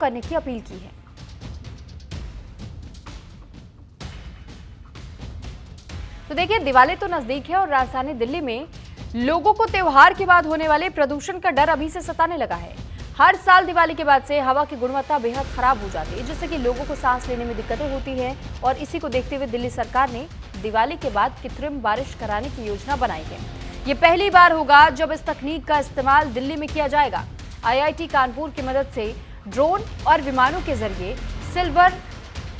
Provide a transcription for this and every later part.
करने की अपील की है। तो देखिए, दिवाली तो नजदीक है और राजधानी दिल्ली में लोगों को त्योहार के बाद होने वाले प्रदूषण का डर अभी से सताने लगा है। हर साल दिवाली के बाद से हवा की गुणवत्ता बेहद खराब हो जाती है, जिससे कि लोगों को सांस लेने में दिक्कतें होती हैं। और इसी को देखते हुए दिल्ली सरकार ने दिवाली के बाद कृत्रिम बारिश कराने की योजना बनाई है। ये पहली बार होगा जब इस तकनीक का इस्तेमाल दिल्ली में किया जाएगा। IIT कानपुर की मदद से ड्रोन और विमानों के जरिए सिल्वर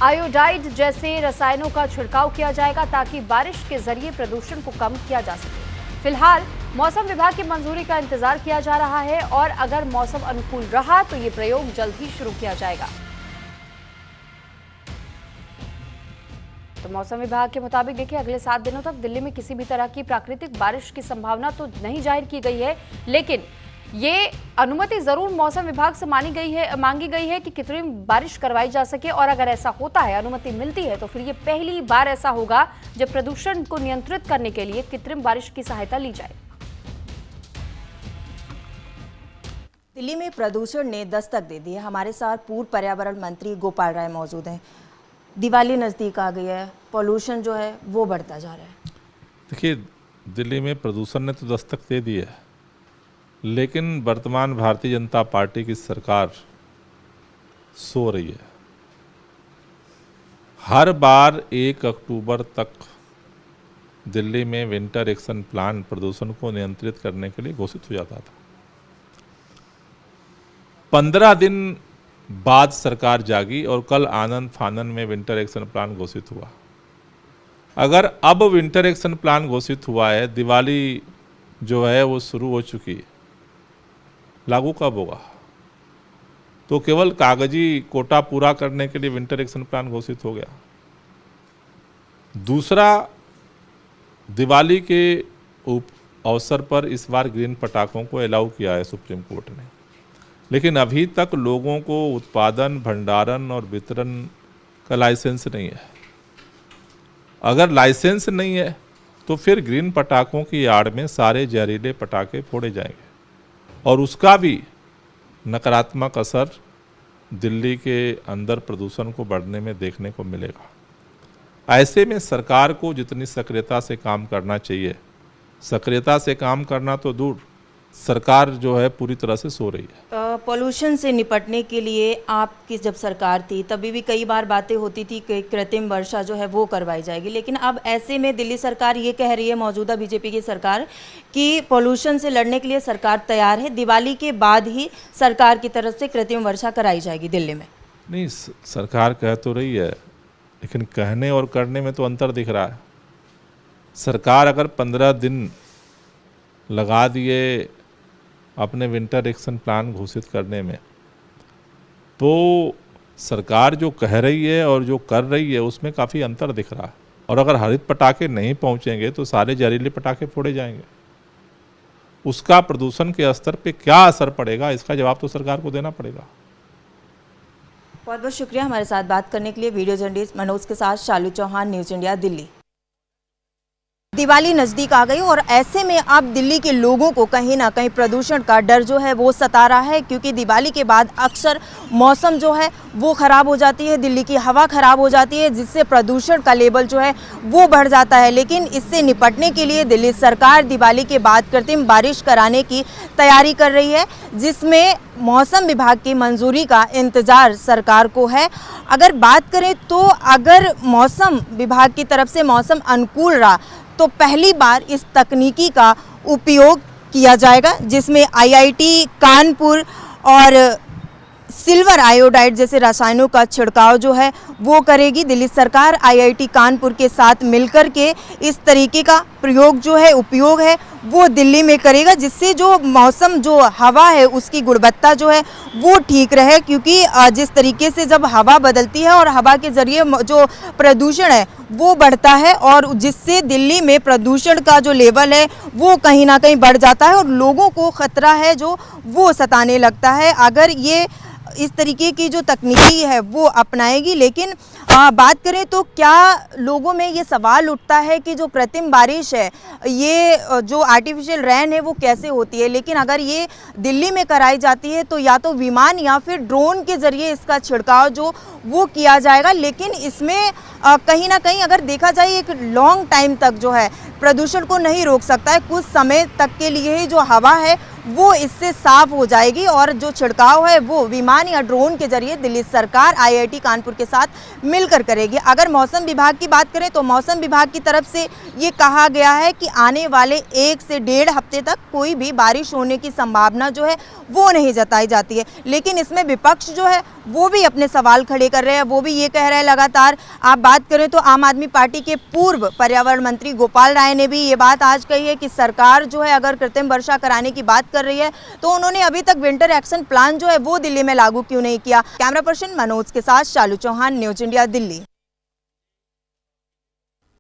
आयोडाइड जैसे रसायनों का छिड़काव किया जाएगा, ताकि बारिश के जरिए प्रदूषण को कम किया जा सके। फिलहाल मौसम विभाग की मंजूरी का इंतजार किया जा रहा है और अगर मौसम अनुकूल रहा तो ये प्रयोग जल्द ही शुरू किया जाएगा। तो मौसम विभाग के मुताबिक देखिए, अगले 7 दिनों तक दिल्ली में किसी भी तरह की प्राकृतिक बारिश की संभावना तो नहीं जाहिर की गई है, लेकिन ये अनुमति जरूर मौसम विभाग से मांगी गई है कि कृत्रिम बारिश करवाई जा सके। और अगर ऐसा होता है, अनुमति मिलती है, तो फिर ये पहली बार ऐसा होगा जब प्रदूषण को नियंत्रित करने के लिए कृत्रिम बारिश की सहायता ली जाए। दिल्ली में प्रदूषण ने दस्तक दे दी है। हमारे साथ पूर्व पर्यावरण मंत्री गोपाल राय मौजूद हैं। दिवाली नज़दीक आ गई है, पॉल्यूशन जो है वो बढ़ता जा रहा है। देखिए, दिल्ली में प्रदूषण ने तो दस्तक दे दी है, लेकिन वर्तमान भारतीय जनता पार्टी की सरकार सो रही है। हर बार 1 अक्टूबर तक दिल्ली में विंटर एक्शन प्लान प्रदूषण को नियंत्रित करने के लिए घोषित हो जाता था। 15 दिन बाद सरकार जागी और कल आनंद फानन में विंटर एक्शन प्लान घोषित हुआ। अगर अब विंटर एक्शन प्लान घोषित हुआ है, दिवाली जो है वो शुरू हो चुकी है, लागू कब होगा? तो केवल कागजी कोटा पूरा करने के लिए विंटर एक्शन प्लान घोषित हो गया। दूसरा, दिवाली के अवसर पर इस बार ग्रीन पटाखों को अलाउ किया है सुप्रीम कोर्ट ने, लेकिन अभी तक लोगों को उत्पादन, भंडारण और वितरण का लाइसेंस नहीं है। अगर लाइसेंस नहीं है तो फिर ग्रीन पटाखों की आड़ में सारे जहरीले पटाखे फोड़े जाएंगे और उसका भी नकारात्मक असर दिल्ली के अंदर प्रदूषण को बढ़ने में देखने को मिलेगा। ऐसे में सरकार को जितनी सक्रियता से काम करना चाहिए, सक्रियता से काम करना तो दूर, सरकार जो है पूरी तरह से सो रही है। पॉल्यूशन से निपटने के लिए आपकी जब सरकार थी तभी भी कई बार बातें होती थी कि कृत्रिम वर्षा जो है वो करवाई जाएगी, लेकिन अब ऐसे में दिल्ली सरकार ये कह रही है, मौजूदा बीजेपी की सरकार, कि पॉल्यूशन से लड़ने के लिए सरकार तैयार है। दिवाली के बाद ही सरकार की तरफ से कृत्रिम वर्षा कराई जाएगी दिल्ली में। नहीं, सरकार कह तो रही है, लेकिन कहने और करने में तो अंतर दिख रहा है। सरकार अगर 15 दिन लगा दिए अपने विंटर एक्शन प्लान घोषित करने में, तो सरकार जो कह रही है और जो कर रही है उसमें काफ़ी अंतर दिख रहा है। और अगर हरित पटाखे नहीं पहुंचेंगे तो सारे जहरीले पटाखे फोड़े जाएंगे। उसका प्रदूषण के स्तर पे क्या असर पड़ेगा, इसका जवाब तो सरकार को देना पड़ेगा। बहुत बहुत शुक्रिया हमारे साथ बात करने के लिए। वीडियो जर्नलिस्ट मनोज के साथ शालू चौहान, न्यूज़ इंडिया, दिल्ली। दिवाली नज़दीक आ गई और ऐसे में अब दिल्ली के लोगों को कहीं ना कहीं प्रदूषण का डर जो है वो सता रहा है, क्योंकि दिवाली के बाद अक्सर मौसम जो है वो ख़राब हो जाती है, दिल्ली की हवा ख़राब हो जाती है, जिससे प्रदूषण का लेवल जो है वो बढ़ जाता है। लेकिन इससे निपटने के लिए दिल्ली सरकार दिवाली के बाद कृत्रिम बारिश कराने की तैयारी कर रही है, जिसमें मौसम विभाग की मंजूरी का इंतज़ार सरकार को है। अगर बात करें तो अगर मौसम विभाग की तरफ से मौसम अनुकूल रहा तो पहली बार इस तकनीकी का उपयोग किया जाएगा, जिसमें IIT कानपुर और सिल्वर आयोडाइड जैसे रसायनों का छिड़काव जो है वो करेगी। दिल्ली सरकार IIT कानपुर के साथ मिलकर के इस तरीके का प्रयोग जो है, उपयोग है वो दिल्ली में करेगा, जिससे जो मौसम, जो हवा है उसकी गुणवत्ता जो है वो ठीक रहे। क्योंकि जिस तरीके से जब हवा बदलती है और हवा के ज़रिए जो प्रदूषण है वो बढ़ता है और जिससे दिल्ली में प्रदूषण का जो लेवल है वो कहीं ना कहीं बढ़ जाता है और लोगों को ख़तरा है जो वो सताने लगता है। अगर ये इस तरीके की जो तकनीकी है वो अपनाएगी। लेकिन बात करें तो क्या लोगों में ये सवाल उठता है कि जो कृत्रिम बारिश है, ये जो आर्टिफिशियल रेन है वो कैसे होती है। लेकिन अगर ये दिल्ली में कराई जाती है तो या तो विमान या फिर ड्रोन के ज़रिए इसका छिड़काव जो वो किया जाएगा। लेकिन इसमें कहीं ना कहीं अगर देखा जाए एक लॉन्ग टाइम तक जो है प्रदूषण को नहीं रोक सकता है। कुछ समय तक के लिए ही जो हवा है वो इससे साफ हो जाएगी और जो छिड़काव है वो विमान या ड्रोन के जरिए दिल्ली सरकार IIT कानपुर के साथ मिलकर करेगी। अगर मौसम विभाग की बात करें तो मौसम विभाग की तरफ से ये कहा गया है कि आने वाले 1 से 1.5 हफ्ते तक कोई भी बारिश होने की संभावना जो है वो नहीं जताई जाती है। लेकिन इसमें विपक्ष जो है वो भी अपने सवाल खड़े कर रहे हैं। वो भी ये कह रहे हैं लगातार, आप बात करें तो आम आदमी पार्टी के पूर्व पर्यावरण मंत्री गोपाल राय ने भी ये बात आज कही है कि सरकार जो है अगर कृत्रिम वर्षा कराने की बात कर रही है तो उन्होंने अभी तक विंटर एक्शन प्लान जो है वो दिल्ली में लागू क्यों नहीं किया। कैमरा पर्सन मनोज के साथ शालू चौहान, न्यूज इंडिया, दिल्ली।